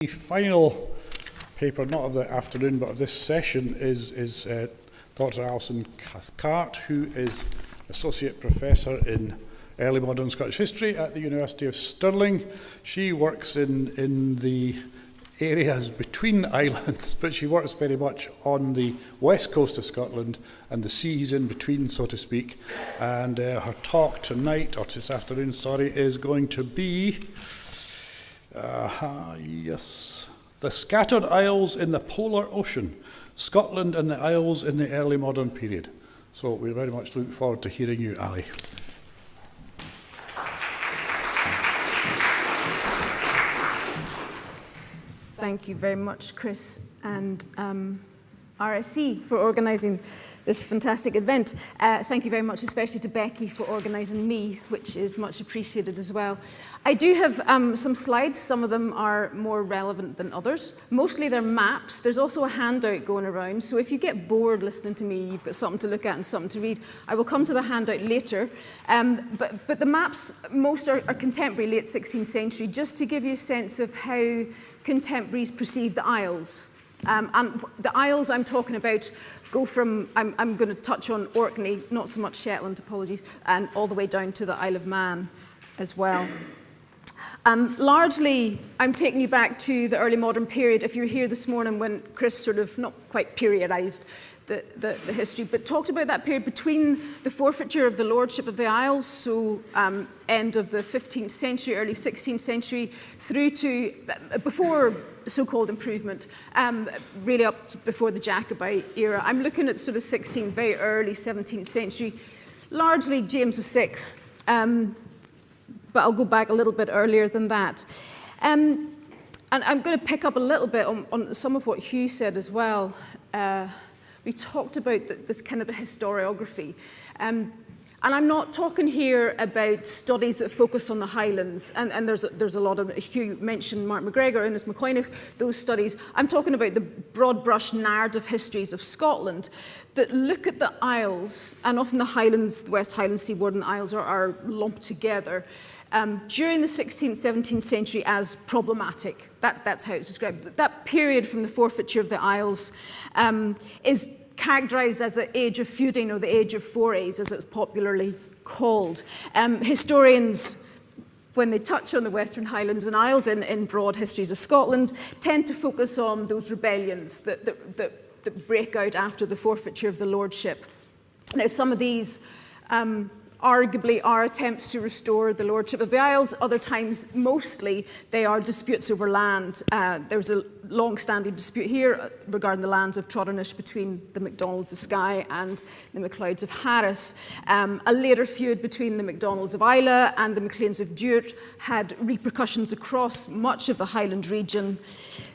The final paper, not of the afternoon, but of this session, is Dr. Alison Cathcart, who is Associate Professor in Early Modern Scottish History at the University of Stirling. She works in the areas between islands, but she works very much on the west coast of Scotland and the seas in between, so to speak. And her talk tonight, or this afternoon, sorry, is going to be yes, the Scattered Isles in the Polar Ocean, Scotland and the Isles in the Early Modern Period. So we very much look forward to hearing you, Ali. Thank you very much, Chris, and RSC for organising this fantastic event. Thank you very much, especially to Becky, for organising me, which is much appreciated as well. I do have some slides. Some of them are more relevant than others. Mostly they're maps. There's also a handout going around, so if you get bored listening to me, you've got something to look at and something to read. I will come to the handout later. But the maps, most are contemporary, late 16th century, just to give you a sense of how contemporaries perceive the Isles. And the Isles I'm talking about go from, I'm going to touch on Orkney, not so much Shetland, apologies, and all the way down to the Isle of Man as well. Largely, I'm taking you back to the early modern period. If you were here this morning when Chris sort of, not quite periodised the history, but talked about that period between the forfeiture of the lordship of the Isles, so end of the 15th century, early 16th century, through to before so-called improvement, really up to before the Jacobite era. I'm looking at sort of 16th, very early 17th century, largely James VI, but I'll go back a little bit earlier than that. And I'm going to pick up a little bit on some of what Hugh said as well. We talked about this kind of the historiography. And I'm not talking here about studies that focus on the Highlands, and there's a lot of, Hugh mentioned Mark McGregor, Ernest McCoynoch, those studies. I'm talking about the broad brush narrative histories of Scotland that look at the Isles, and often the Highlands, the West Highlands seaboard and the Isles are lumped together, during the 16th, 17th century as problematic. That's how it's described. That period from the forfeiture of the Isles is characterised as the age of feuding, or the age of forays, as it's popularly called. Historians, when they touch on the Western Highlands and Isles in broad histories of Scotland, tend to focus on those rebellions that break out after the forfeiture of the lordship. Now, some of these arguably are attempts to restore the lordship of the Isles. Other times, mostly, they are disputes over land. There's a long-standing dispute here regarding the lands of Trotternish between the MacDonalds of Skye and the MacLeods of Harris. A later feud between the MacDonalds of Islay and the MacLeans of Dewart had repercussions across much of the Highland region.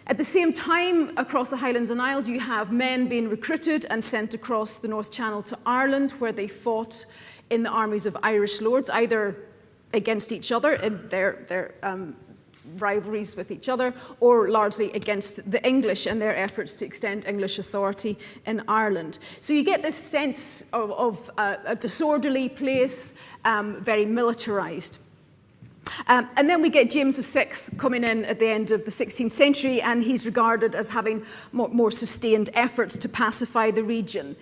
At the same time, across the Highlands and Isles, you have men being recruited and sent across the North Channel to Ireland, where they fought in the armies of Irish lords, either against each other in their rivalries with each other, or largely against the English and their efforts to extend English authority in Ireland. So you get this sense of a disorderly place, very militarised. And then we get James VI coming in at the end of the 16th century, and he's regarded as having more sustained efforts to pacify the region.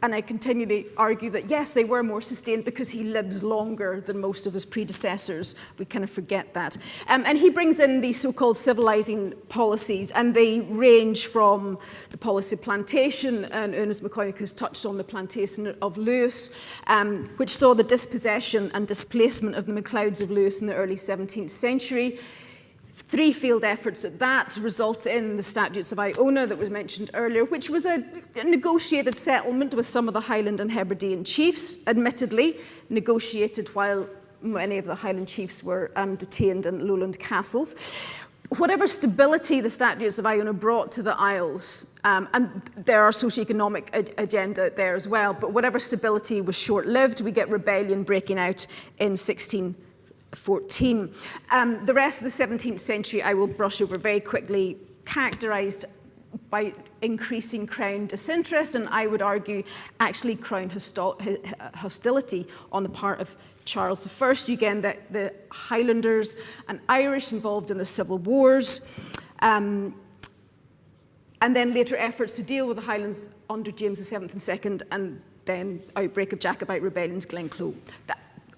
And I continually argue that, yes, they were more sustained because he lives longer than most of his predecessors. We kind of forget that. And he brings in these so-called civilising policies, and they range from the policy of plantation, and Ernest McCoynoch has touched on the plantation of Lewis, which saw the dispossession and displacement of the MacLeods of Lewis in the early 17th century. Three failed efforts at that result in the Statutes of Iona that was mentioned earlier, which was a negotiated settlement with some of the Highland and Hebridean chiefs, admittedly negotiated while many of the Highland chiefs were detained in lowland castles. Whatever stability the Statutes of Iona brought to the Isles, and there are socio-economic agenda there as well, but whatever stability was short-lived, we get rebellion breaking out in 1614. The rest of the 17th century I will brush over very quickly, characterised by increasing Crown disinterest, and I would argue actually Crown hostility on the part of Charles I, you get the Highlanders and Irish involved in the civil wars, and then later efforts to deal with the Highlands under James VII and II, and then outbreak of Jacobite rebellions, Glencoe.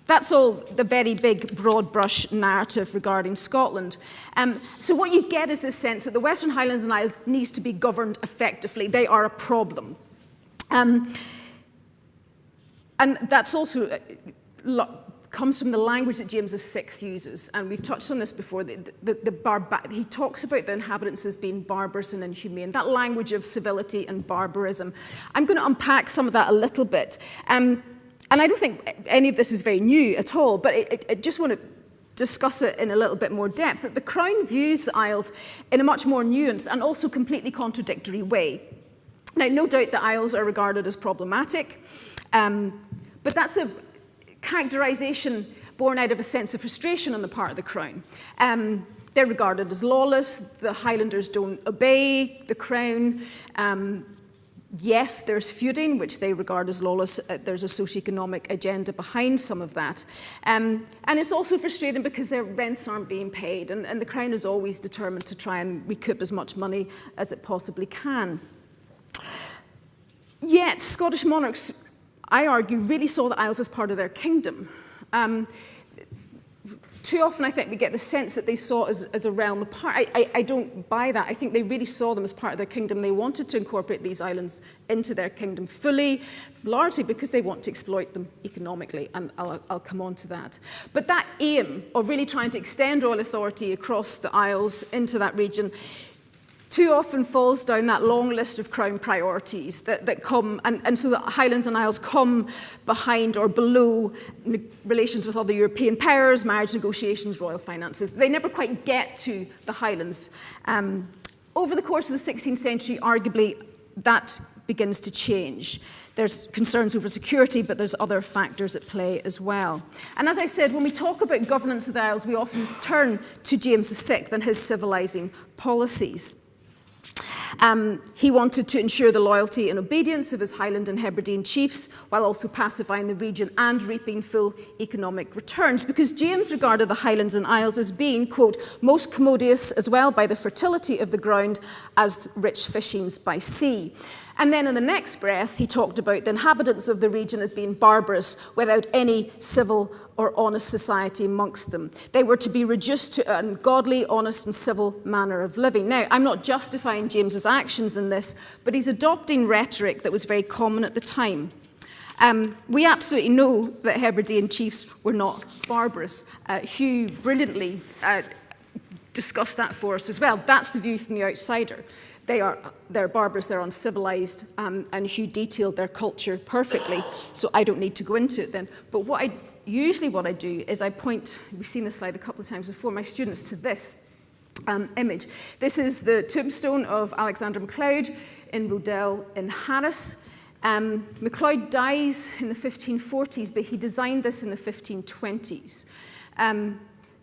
That's all the very big, broad brush narrative regarding Scotland. So what you get is this sense that the Western Highlands and Isles needs to be governed effectively. They are a problem. And that's also comes from the language that James VI uses, and we've touched on this before. He talks about the inhabitants as being barbarous and inhumane, that language of civility and barbarism. I'm going to unpack some of that a little bit. And I don't think any of this is very new at all, but I just want to discuss it in a little bit more depth, that the Crown views the Isles in a much more nuanced and also completely contradictory way. Now, no doubt the Isles are regarded as problematic, but that's a characterization born out of a sense of frustration on the part of the Crown. They're regarded as lawless. The Highlanders don't obey the Crown. Yes, there's feuding, which they regard as lawless. There's a socioeconomic agenda behind some of that. And it's also frustrating because their rents aren't being paid, and the Crown is always determined to try and recoup as much money as it possibly can. Yet, Scottish monarchs, I argue, really saw the Isles as part of their kingdom. Too often, I think, we get the sense that they saw it as a realm apart. I don't buy that. I think they really saw them as part of their kingdom. They wanted to incorporate these islands into their kingdom fully, largely because they want to exploit them economically, and I'll come on to that. But that aim of really trying to extend royal authority across the Isles into that region too often falls down that long list of Crown priorities that come, and so the Highlands and Isles come behind or below relations with other European powers, marriage negotiations, royal finances. They never quite get to the Highlands. Over the course of the 16th century, arguably, that begins to change. There's concerns over security, but there's other factors at play as well. And as I said, when we talk about governance of the Isles, we often turn to James VI and his civilising policies. He wanted to ensure the loyalty and obedience of his Highland and Hebridean chiefs, while also pacifying the region and reaping full economic returns, because James regarded the Highlands and Isles as being, quote, most commodious as well by the fertility of the ground as rich fishings by sea. And then in the next breath, he talked about the inhabitants of the region as being barbarous without any civil or honest society amongst them. They were to be reduced to an ungodly, honest and civil manner of living. Now, I'm not justifying James's actions in this, but he's adopting rhetoric that was very common at the time. We absolutely know that Hebridean chiefs were not barbarous. Hugh brilliantly discussed that for us as well. That's the view from the outsider. They're barbarous, they're uncivilized, and Hugh detailed their culture perfectly, so I don't need to go into it then. But what I do is I point, we've seen this slide a couple of times before, my students to this image. This is the tombstone of Alexander MacLeod in Rodell in Harris. MacLeod dies in the 1540s, but he designed this in the 1520s.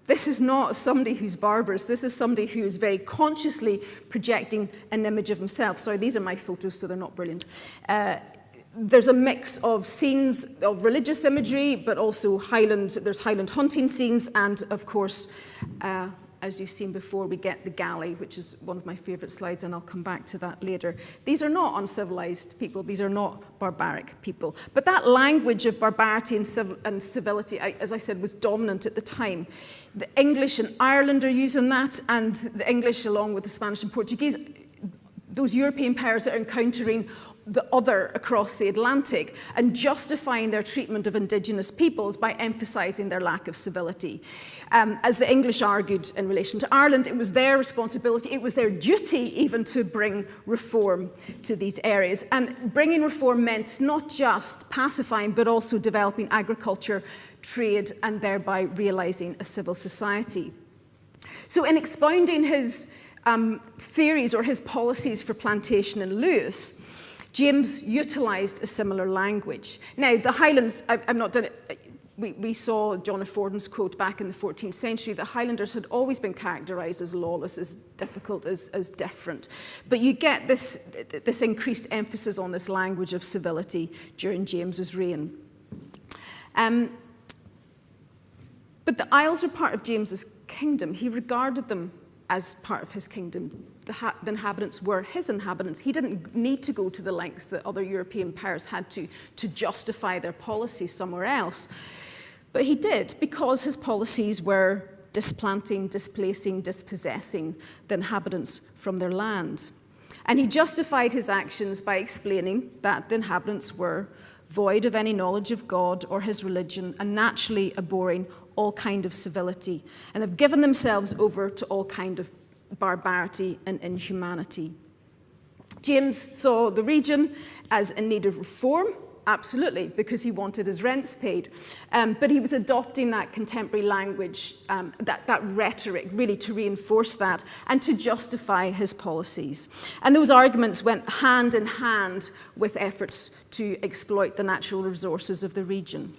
This is not somebody who's barbarous. This is somebody who is very consciously projecting an image of himself. Sorry, these are my photos, so they're not brilliant. There's a mix of scenes of religious imagery, but also there's Highland hunting scenes, and of course, as you've seen before, we get the galley, which is one of my favourite slides, and I'll come back to that later. These are not uncivilized people. These are not barbaric people. But that language of barbarity and civility, as I said, was dominant at the time. The English in Ireland are using that, and the English, along with the Spanish and Portuguese, those European powers that are encountering the other across the Atlantic and justifying their treatment of indigenous peoples by emphasizing their lack of civility. As the English argued in relation to Ireland, it was their responsibility, it was their duty even to bring reform to these areas. And bringing reform meant not just pacifying, but also developing agriculture, trade, and thereby realizing a civil society. So in expounding his theories or his policies for plantation in Lewis, James utilised a similar language. Now, the Highlands, I'm not done it. We saw John of Forden's quote back in the 14th century. The Highlanders had always been characterised as lawless, as difficult, as different. But you get this increased emphasis on this language of civility during James's reign. But the Isles were part of James's kingdom. He regarded them as part of his kingdom. The inhabitants were his inhabitants. He didn't need to go to the lengths that other European powers had to justify their policies somewhere else. But he did, because his policies were displanting, displacing, dispossessing the inhabitants from their land. And he justified his actions by explaining that the inhabitants were void of any knowledge of God or his religion and naturally abhorring all kind of civility, and have given themselves over to all kind of barbarity and inhumanity. James saw the region as in need of reform, absolutely, because he wanted his rents paid. But he was adopting that contemporary language, that rhetoric, really to reinforce that and to justify his policies. And those arguments went hand in hand with efforts to exploit the natural resources of the region.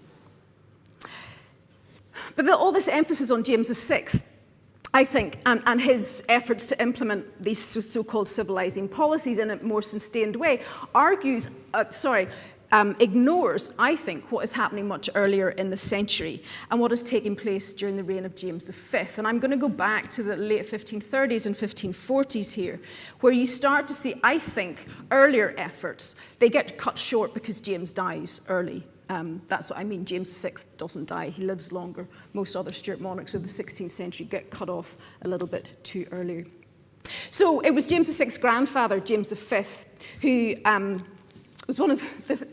But all this emphasis on James VI, I think, and his efforts to implement these so-called civilizing policies in a more sustained way, ignores, I think, what is happening much earlier in the century and what is taking place during the reign of James V. And I'm going to go back to the late 1530s and 1540s here, where you start to see, I think, earlier efforts. They get cut short because James dies early. That's what I mean. James VI doesn't die. He lives longer. Most other Stuart monarchs of the 16th century get cut off a little bit too early. So it was James VI's grandfather, James V, who was one of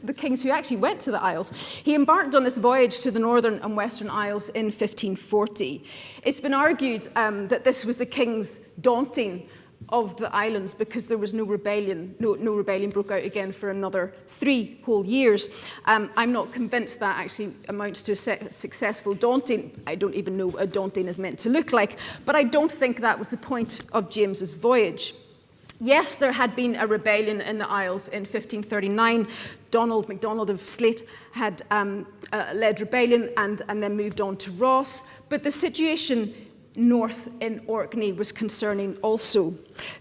the kings who actually went to the Isles. He embarked on this voyage to the Northern and Western Isles in 1540. It's been argued that this was the king's daunting of the islands because there was no rebellion. No rebellion broke out again for another 3 whole years. I'm not convinced that actually amounts to a successful daunting. I don't even know what a daunting is meant to look like, but I don't think that was the point of James's voyage. Yes, there had been a rebellion in the Isles in 1539. Donald MacDonald of Slate had led rebellion and then moved on to Ross, but the situation north in Orkney was concerning also.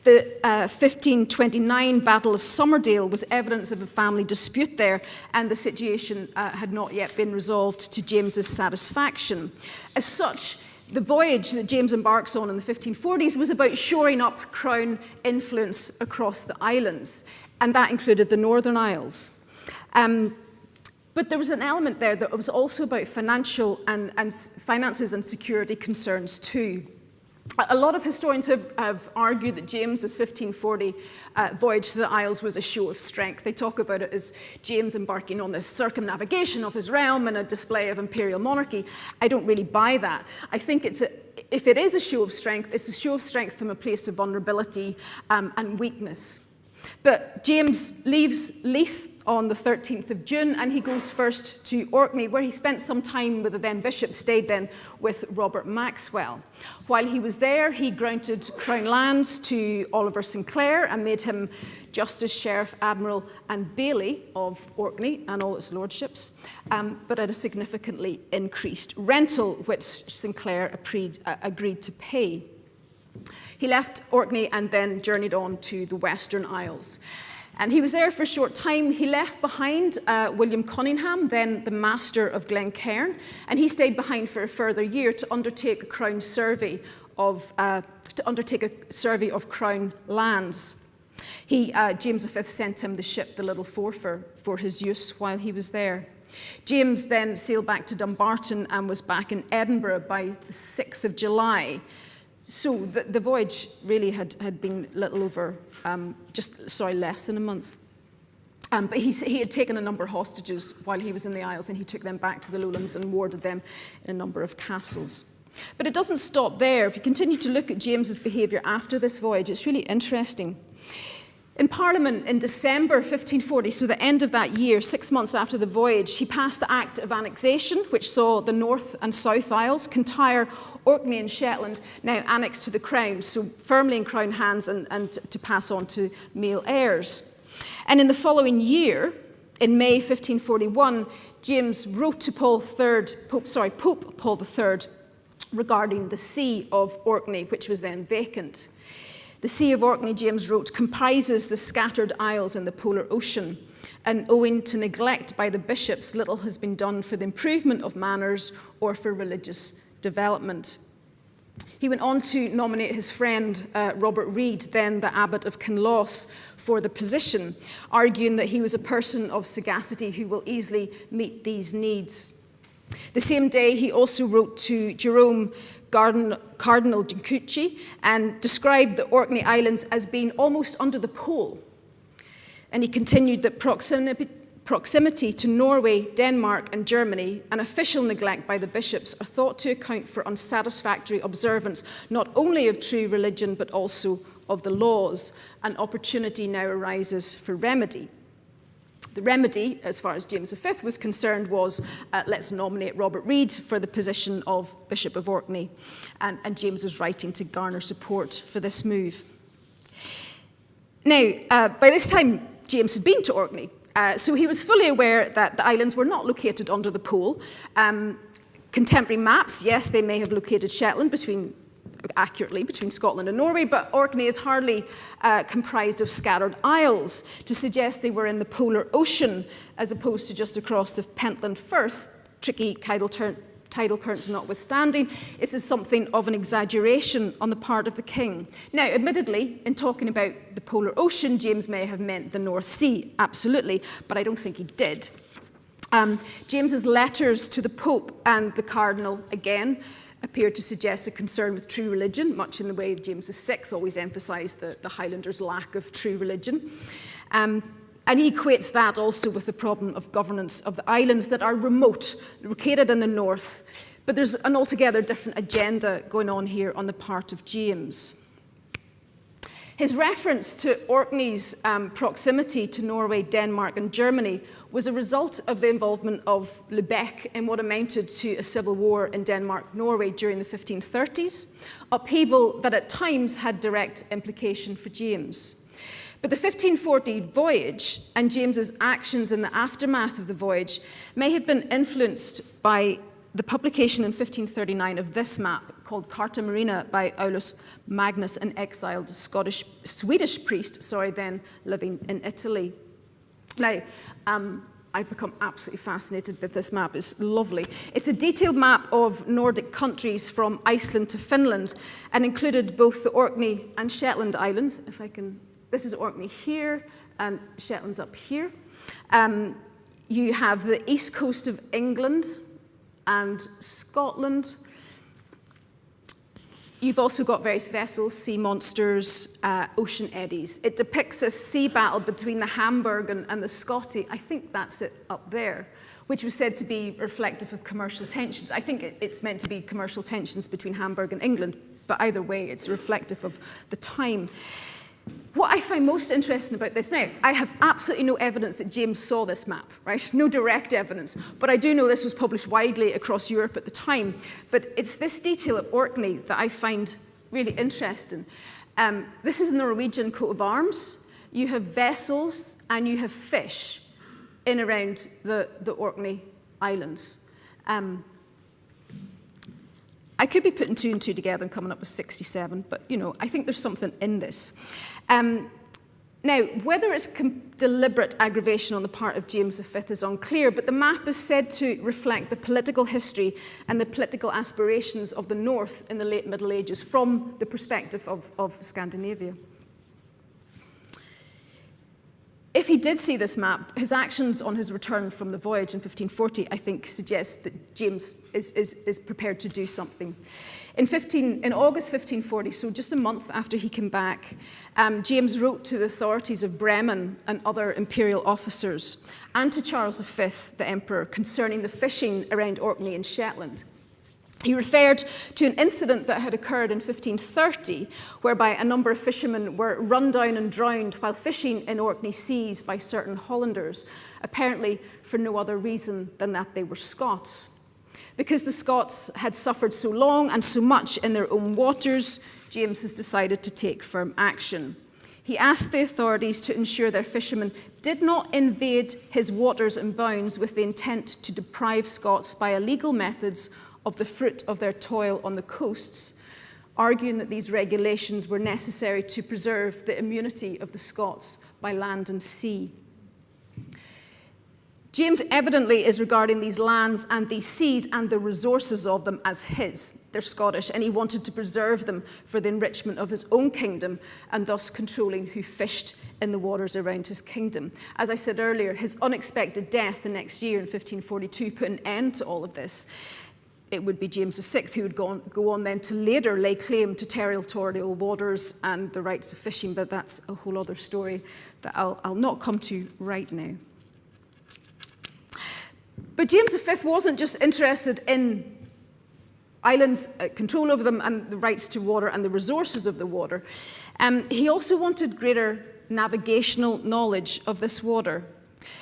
The 1529 Battle of Somerdale was evidence of a family dispute there, and the situation had not yet been resolved to James's satisfaction. As such, the voyage that James embarks on in the 1540s was about shoring up Crown influence across the islands, and that included the Northern Isles. But there was an element there that was also about finances and security concerns too. A lot of historians have argued that James's 1540 voyage to the Isles was a show of strength. They talk about it as James embarking on this circumnavigation of his realm and a display of imperial monarchy. I don't really buy that. I think if it is a show of strength, it's a show of strength from a place of vulnerability and weakness. But James leaves Leith on the 13th of June, and he goes first to Orkney, where he spent some time with the then bishop, stayed then with Robert Maxwell. While he was there, he granted Crown lands to Oliver Sinclair and made him Justice, Sheriff, Admiral and Baillie of Orkney and all its lordships, but at a significantly increased rental, which Sinclair agreed to pay. He left Orkney and then journeyed on to the Western Isles. And he was there for a short time. He left behind William Cunningham, then the Master of Glencairn, and he stayed behind for a further year to undertake a Crown survey of Crown lands. James V sent him the ship, the Little Forfar, for his use while he was there. James then sailed back to Dumbarton and was back in Edinburgh by the 6th of July. So the voyage really had been little over, less than a month. But he had taken a number of hostages while he was in the Isles, and he took them back to the lowlands and warded them in a number of castles. But it doesn't stop there. If you continue to look at James's behaviour after this voyage, it's really interesting. In Parliament in December 1540, so the end of that year, 6 months after the voyage, he passed the Act of Annexation, which saw the North and South Isles, Kintyre, Orkney and Shetland now annexed to the Crown, so firmly in Crown hands and to pass on to male heirs. And in the following year, in May 1541, James wrote to Pope Paul III regarding the See of Orkney, which was then vacant. The See of Orkney, James wrote, comprises the scattered isles in the polar ocean, and owing to neglect by the bishops, little has been done for the improvement of manners or for religious development. He went on to nominate his friend Robert Reid, then the Abbot of Kinloss, for the position, arguing that he was a person of sagacity who will easily meet these needs. The same day, he also wrote to Jerome Cardinal Giancucci and described the Orkney Islands as being almost under the pole. And he continued that proximity to Norway, Denmark, and Germany, and official neglect by the bishops are thought to account for unsatisfactory observance not only of true religion but also of the laws. An opportunity now arises for remedy. The remedy, as far as James V was concerned, was let's nominate Robert Reid for the position of Bishop of Orkney. And James was writing to garner support for this move. Now, by this time, James had been to Orkney. So he was fully aware that the islands were not located under the pole. Contemporary maps, yes, they may have located Shetland accurately between Scotland and Norway, but Orkney is hardly comprised of scattered isles to suggest they were in the polar ocean as opposed to just across the Pentland Firth, tricky tidal currents notwithstanding. This is something of an exaggeration on the part of the king. Now, admittedly, in talking about the polar ocean, James may have meant the North Sea, absolutely, but I don't think he did. James's letters to the Pope and the Cardinal, again, appeared to suggest a concern with true religion, much in the way James VI always emphasised the Highlanders' lack of true religion. And he equates that also with the problem of governance of the islands that are remote, located in the north. But there's an altogether different agenda going on here on the part of James. His reference to Orkney's proximity to Norway, Denmark, and Germany was a result of the involvement of Lubeck in what amounted to a civil war in Denmark-Norway during the 1530s, upheaval that at times had direct implication for James. But the 1540 voyage and James's actions in the aftermath of the voyage may have been influenced by the publication in 1539 of this map called Carta Marina by Aulus Magnus, an exiled Swedish priest, then living in Italy. Now, I've become absolutely fascinated with this map. It's lovely. It's a detailed map of Nordic countries from Iceland to Finland and included both the Orkney and Shetland Islands. If I can, this is Orkney here and Shetland's up here. You have the east coast of England and Scotland. You've also got various vessels, sea monsters, ocean eddies. It depicts a sea battle between the Hamburg and the Scotty. I think that's it up there, which was said to be reflective of commercial tensions. I think it's meant to be commercial tensions between Hamburg and England, but either way, it's reflective of the time. What I find most interesting about this now, I have absolutely no evidence that James saw this map, right? No direct evidence. But I do know this was published widely across Europe at the time. But it's this detail at Orkney that I find really interesting. This is a Norwegian coat of arms. You have vessels and you have fish in around the Orkney Islands. I could be putting 2 and 2 together and coming up with 67, but I think there's something in this. Now, whether it's deliberate aggravation on the part of James V is unclear, but the map is said to reflect the political history and the political aspirations of the North in the late Middle Ages from the perspective of Scandinavia. If he did see this map, his actions on his return from the voyage in 1540, I think, suggest that James is prepared to do something. In August 1540, so just a month after he came back, James wrote to the authorities of Bremen and other imperial officers, and to Charles V, the emperor, concerning the fishing around Orkney and Shetland. He referred to an incident that had occurred in 1530, whereby a number of fishermen were run down and drowned while fishing in Orkney seas by certain Hollanders, apparently for no other reason than that they were Scots. Because the Scots had suffered so long and so much in their own waters, James has decided to take firm action. He asked the authorities to ensure their fishermen did not invade his waters and bounds with the intent to deprive Scots by illegal methods of the fruit of their toil on the coasts, arguing that these regulations were necessary to preserve the immunity of the Scots by land and sea. James evidently is regarding these lands and these seas and the resources of them as his. They're Scottish, and he wanted to preserve them for the enrichment of his own kingdom, and thus controlling who fished in the waters around his kingdom. As I said earlier, his unexpected death the next year in 1542 put an end to all of this. It would be James VI who would go on then to later lay claim to territorial waters and the rights of fishing, but that's a whole other story that I'll not come to right now. But James V wasn't just interested in islands, control over them, and the rights to water and the resources of the water. He also wanted greater navigational knowledge of this water.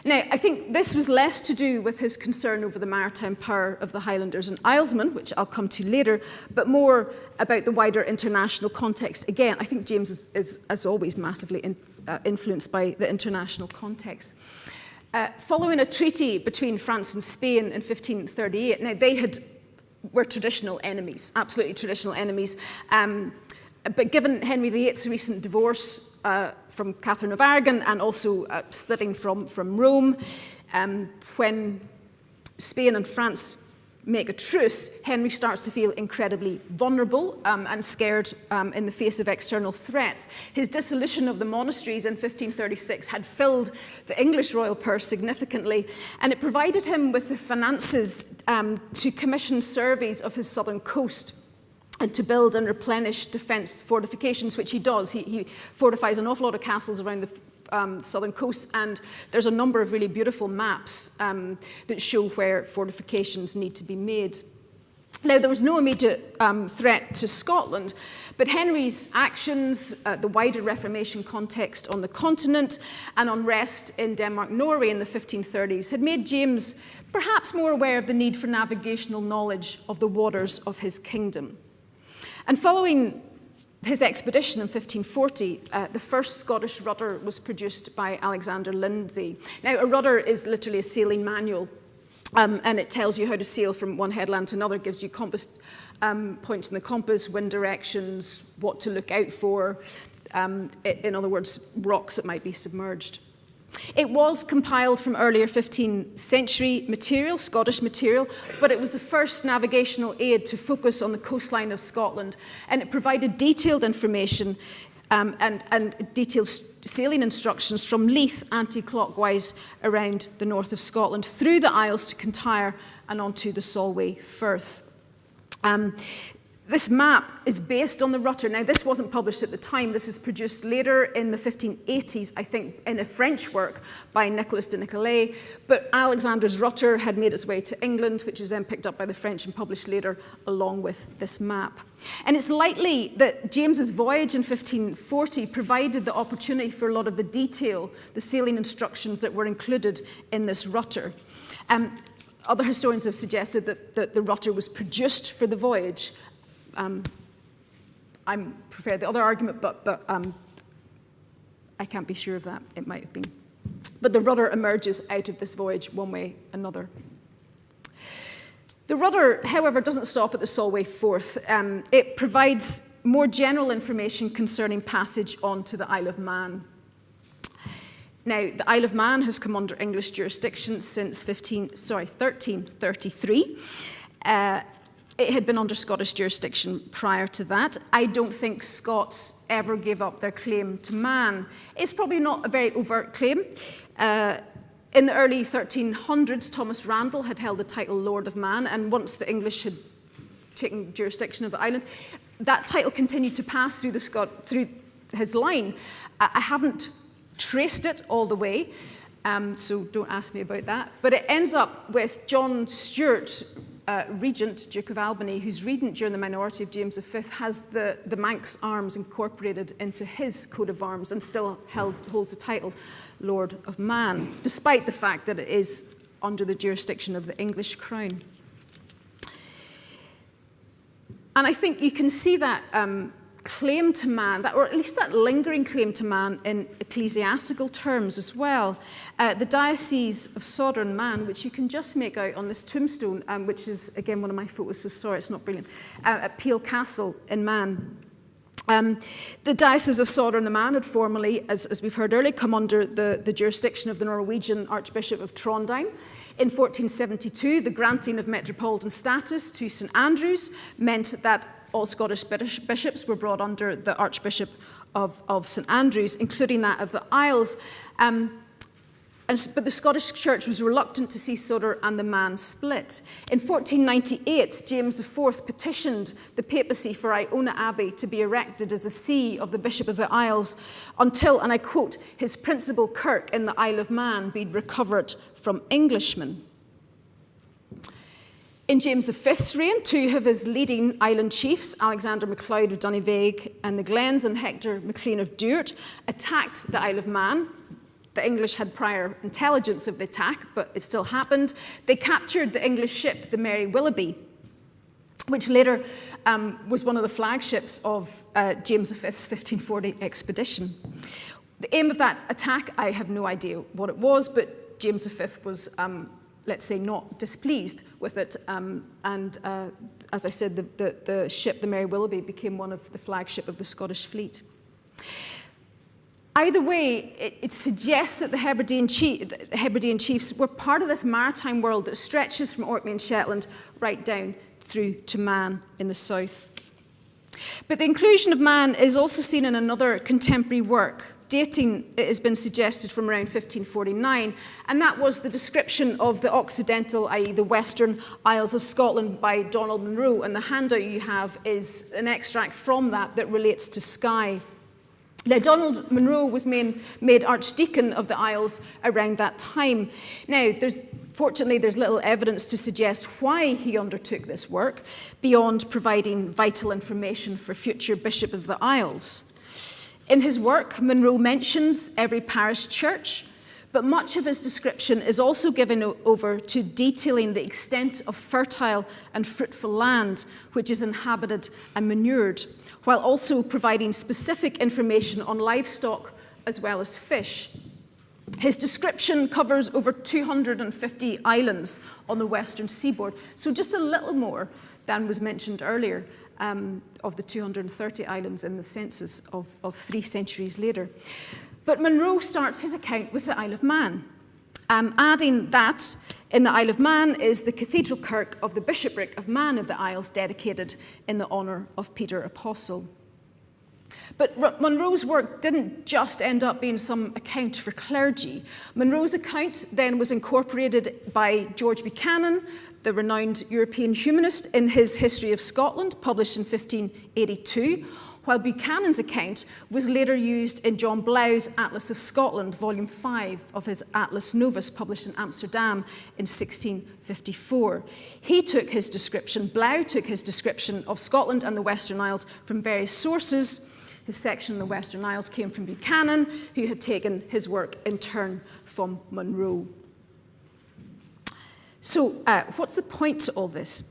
Now, I think this was less to do with his concern over the maritime power of the Highlanders and Islesmen, which I'll come to later, but more about the wider international context. Again, I think James is as always, massively influenced by the international context. Following a treaty between France and Spain in 1538, now they were traditional enemies, absolutely traditional enemies. But given Henry VIII's recent divorce from Catherine of Aragon and also splitting from Rome, when Spain and France make a truce, Henry starts to feel incredibly vulnerable and scared in the face of external threats. His dissolution of the monasteries in 1536 had filled the English royal purse significantly, and it provided him with the finances to commission surveys of his southern coast and to build and replenish defence fortifications, which he does. He fortifies an awful lot of castles around the southern coast, and there's a number of really beautiful maps that show where fortifications need to be made. Now, there was no immediate threat to Scotland, but Henry's actions, the wider Reformation context on the continent, and unrest in Denmark-Norway in the 1530s had made James perhaps more aware of the need for navigational knowledge of the waters of his kingdom. And following his expedition in 1540, the first Scottish rudder was produced by Alexander Lindsay. Now, a rudder is literally a sailing manual, and it tells you how to sail from one headland to another, gives you compass points in the compass, wind directions, what to look out for, in other words, rocks that might be submerged. It was compiled from earlier 15th century material, Scottish material, but it was the first navigational aid to focus on the coastline of Scotland, and it provided detailed information and detailed sailing instructions from Leith anti-clockwise around the north of Scotland, through the Isles to Kintyre and onto the Solway Firth. This map is based on the Rutter. Now, this wasn't published at the time. This is produced later in the 1580s, I think, in a French work by Nicolas de Nicolet. But Alexander's Rutter had made its way to England, which was then picked up by the French and published later along with this map. And it's likely that James's voyage in 1540 provided the opportunity for a lot of the detail, the sailing instructions that were included in this Rutter. Other historians have suggested that the Rutter was produced for the voyage. I prefer the other argument, but I can't be sure of that. It might have been. But the rudder emerges out of this voyage one way or another. The rudder, however, doesn't stop at the Solway Firth. It provides more general information concerning passage onto the Isle of Man. Now, the Isle of Man has come under English jurisdiction since 1333. It had been under Scottish jurisdiction prior to that. I don't think Scots ever gave up their claim to Man. It's probably not a very overt claim. In the early 1300s, Thomas Randall had held the title Lord of Man, and once the English had taken jurisdiction of the island, that title continued to pass through through his line. I haven't traced it all the way, so don't ask me about that. But it ends up with John Stuart, Regent, Duke of Albany, who's regent during the minority of James V, has the Manx arms incorporated into his coat of arms and still holds the title Lord of Man, despite the fact that it is under the jurisdiction of the English crown. And I think you can see that claim to man, or at least that lingering claim to man in ecclesiastical terms as well. The Diocese of Southern Man, which you can just make out on this tombstone, which is, again, one of my photos, so sorry, it's not brilliant, at Peel Castle in Man. The Diocese of Sodor and the Man had formerly, as we've heard earlier, come under the jurisdiction of the Norwegian Archbishop of Trondheim. In 1472, the granting of metropolitan status to St Andrews meant that all Scottish bishops were brought under the Archbishop of St Andrews, including that of the Isles. But the Scottish Church was reluctant to see Sodor and the Man split. In 1498, James IV petitioned the papacy for Iona Abbey to be erected as a see of the Bishop of the Isles until, and I quote, his principal kirk in the Isle of Man be recovered from Englishmen. In James V's reign, two of his leading island chiefs, Alexander MacLeod of Donevaig and the Glens and Hector MacLean of Duart, attacked the Isle of Man. The English had prior intelligence of the attack, but it still happened. They captured the English ship, the Mary Willoughby, which later was one of the flagships of James V's 1540 expedition. The aim of that attack, I have no idea what it was, but James V was, let's say, not displeased with it. As I said, the ship, the Mary Willoughby, became one of the flagship of the Scottish fleet. Either way, it suggests that the Hebridean chiefs were part of this maritime world that stretches from Orkney and Shetland right down through to Man in the south. But the inclusion of Man is also seen in another contemporary work, dating, it has been suggested, from around 1549, and that was the description of the Occidental, i.e. the Western Isles of Scotland by Donald Munro, and the handout you have is an extract from that relates to Skye. Now, Donald Munro was made Archdeacon of the Isles around that time. Now, fortunately, there's little evidence to suggest why he undertook this work, beyond providing vital information for future Bishop of the Isles. In his work, Munro mentions every parish church, but much of his description is also given over to detailing the extent of fertile and fruitful land which is inhabited and manured, while also providing specific information on livestock as well as fish. His description covers over 250 islands on the western seaboard, so just a little more than was mentioned earlier of the 230 islands in the census of 3 centuries later. But Munro starts his account with the Isle of Man, adding that in the Isle of Man is the cathedral kirk of the bishopric of Man of the Isles, dedicated in the honour of Peter Apostle. But Munro's work didn't just end up being some account for clergy. Munro's account then was incorporated by George Buchanan, the renowned European humanist, in his History of Scotland, published in 1582, while Buchanan's account was later used in John Blau's Atlas of Scotland, volume 5 of his Atlas Novus, published in Amsterdam in 1654. Blau took his description of Scotland and the Western Isles from various sources. His section on the Western Isles came from Buchanan, who had taken his work in turn from Munro. So what's the point to all this?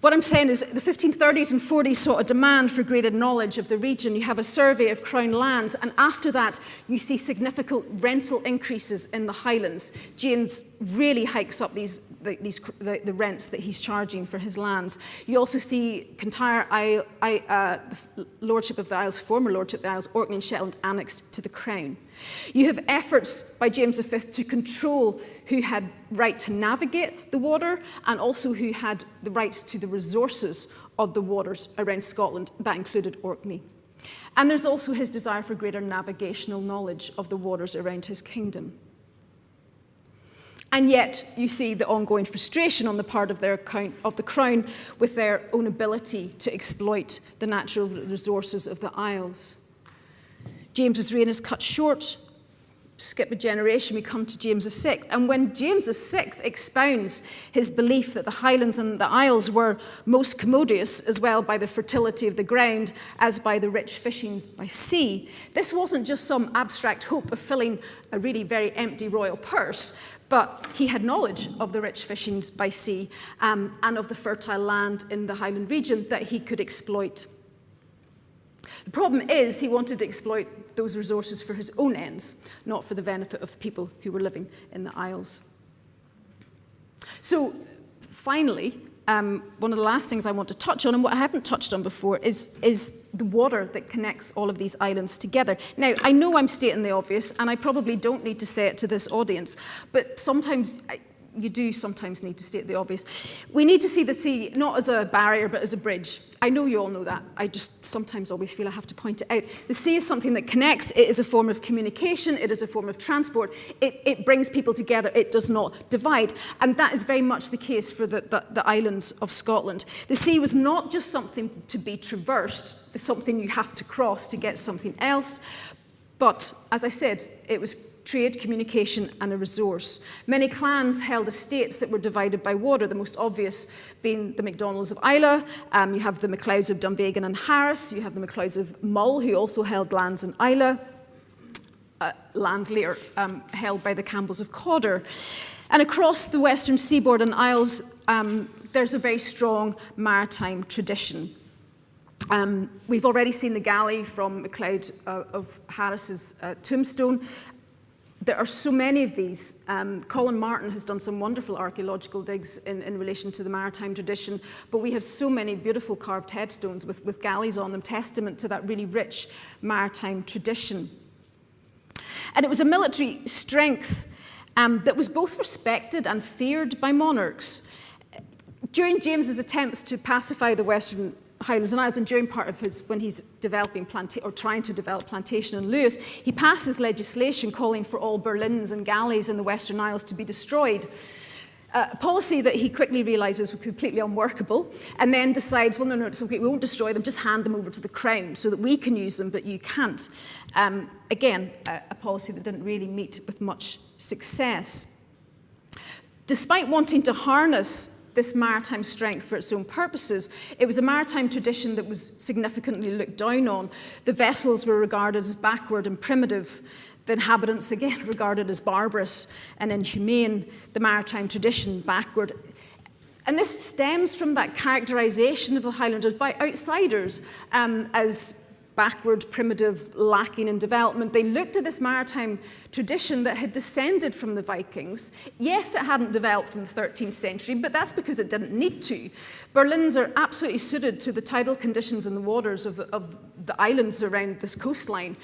What I'm saying is the 1530s and 40s saw a demand for greater knowledge of the region. You have a survey of Crown lands, and after that, you see significant rental increases in the Highlands. James really hikes up the rents that he's charging for his lands. You also see Kintyre, the Lordship of the Isles, former Lordship of the Isles, Orkney and Shetland annexed to the Crown. You have efforts by James V to control who had right to navigate the water and also who had the rights to the resources of the waters around Scotland. That included Orkney. And there's also his desire for greater navigational knowledge of the waters around his kingdom. And yet, you see the ongoing frustration on the part of the Crown with their own ability to exploit the natural resources of the Isles. James's reign is cut short. Skip a generation, we come to James VI. And when James VI expounds his belief that the Highlands and the Isles were most commodious, as well by the fertility of the ground as by the rich fishings by sea, this wasn't just some abstract hope of filling a really very empty royal purse, but he had knowledge of the rich fishings by sea and of the fertile land in the Highland region that he could exploit. The problem is he wanted to exploit those resources for his own ends, not for the benefit of people who were living in the Isles. So finally, one of the last things I want to touch on, and what I haven't touched on before, is the water that connects all of these islands together. Now, I know I'm stating the obvious, and I probably don't need to say it to this audience, but sometimes you do sometimes need to state the obvious. We need to see the sea not as a barrier, but as a bridge. I know you all know that. I just sometimes always feel I have to point it out. The sea is something that connects. It is a form of communication. It is a form of transport. It brings people together. It does not divide. And that is very much the case for the islands of Scotland. The sea was not just something to be traversed, something you have to cross to get something else. But, as I said, it was trade, communication, and a resource. Many clans held estates that were divided by water, the most obvious being the MacDonalds of Islay. You have the MacLeods of Dunvegan and Harris. You have the MacLeods of Mull, who also held lands in Islay. Lands later held by the Campbells of Cawdor. And across the western seaboard and Isles, there's a very strong maritime tradition. We've already seen the galley from MacLeod of Harris's tombstone. There are so many of these. Colin Martin has done some wonderful archaeological digs in relation to the maritime tradition, but we have so many beautiful carved headstones with galleys on them, testament to that really rich maritime tradition. And it was a military strength that was both respected and feared by monarchs. During James's attempts to pacify the Western Highlands and Isles, and during part of when he's developing trying to develop plantation in Lewis, he passes legislation calling for all berlins and galleys in the Western Isles to be destroyed. A policy that he quickly realises was completely unworkable, and then decides, well, no, it's okay, we won't destroy them, just hand them over to the Crown so that we can use them, but you can't. Again, a policy that didn't really meet with much success. Despite wanting to harness this maritime strength for its own purposes, it was a maritime tradition that was significantly looked down on. The vessels were regarded as backward and primitive. The inhabitants, again, regarded as barbarous and inhumane. The maritime tradition, backward. And this stems from that characterization of the Highlanders by outsiders as backward, primitive, lacking in development. They looked at this maritime tradition that had descended from the Vikings. Yes, it hadn't developed from the 13th century, but that's because it didn't need to. Berlins are absolutely suited to the tidal conditions in the waters of the islands around this coastline.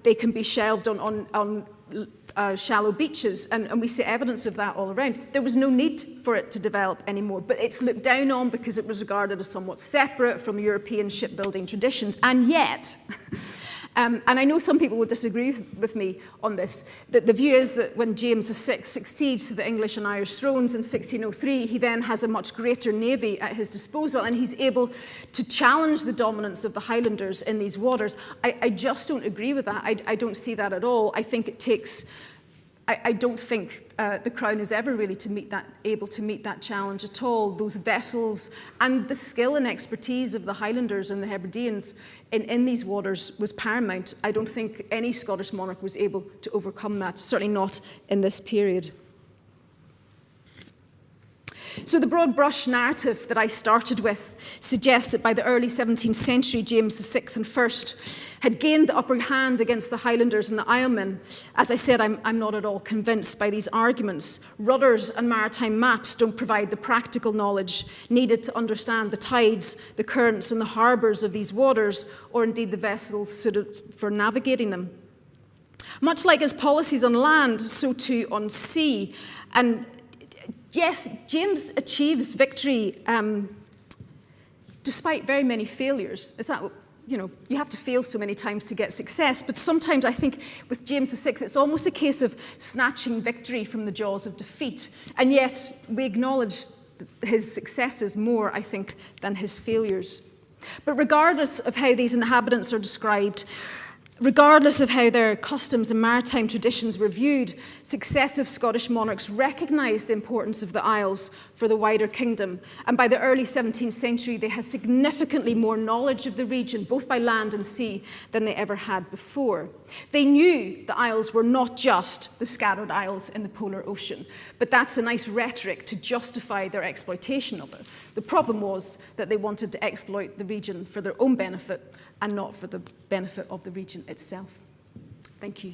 They can be shelved on shallow beaches, and we see evidence of that all around. There was no need for it to develop anymore, but it's looked down on because it was regarded as somewhat separate from European shipbuilding traditions, and yet, and I know some people will disagree with me on this, that the view is that when James VI succeeds to the English and Irish thrones in 1603, he then has a much greater navy at his disposal, and he's able to challenge the dominance of the Highlanders in these waters. I just don't agree with that. I don't see that at all. I think it takes... I don't think the Crown is ever really able to meet that challenge at all. Those vessels and the skill and expertise of the Highlanders and the Hebrideans in these waters was paramount. I don't think any Scottish monarch was able to overcome that, certainly not in this period. So the broad brush narrative that I started with suggests that by the early 17th century, James VI and I had gained the upper hand against the Highlanders and the Islemen. As I said, I'm not at all convinced by these arguments. Rudders and maritime maps don't provide the practical knowledge needed to understand the tides, the currents, and the harbours of these waters, or indeed the vessels suited for navigating them. Much like his policies on land, so too on sea. And yes, James achieves victory despite very many failures. It's not, you have to fail so many times to get success, but sometimes I think with James VI, it's almost a case of snatching victory from the jaws of defeat, and yet we acknowledge his successes more, I think, than his failures. But regardless of how these inhabitants are described, regardless of how their customs and maritime traditions were viewed, successive Scottish monarchs recognised the importance of the Isles for the wider kingdom. And by the early 17th century, they had significantly more knowledge of the region, both by land and sea, than they ever had before. They knew the Isles were not just the scattered isles in the polar ocean, but that's a nice rhetoric to justify their exploitation of it. The problem was that they wanted to exploit the region for their own benefit and not for the benefit of the region itself. Thank you.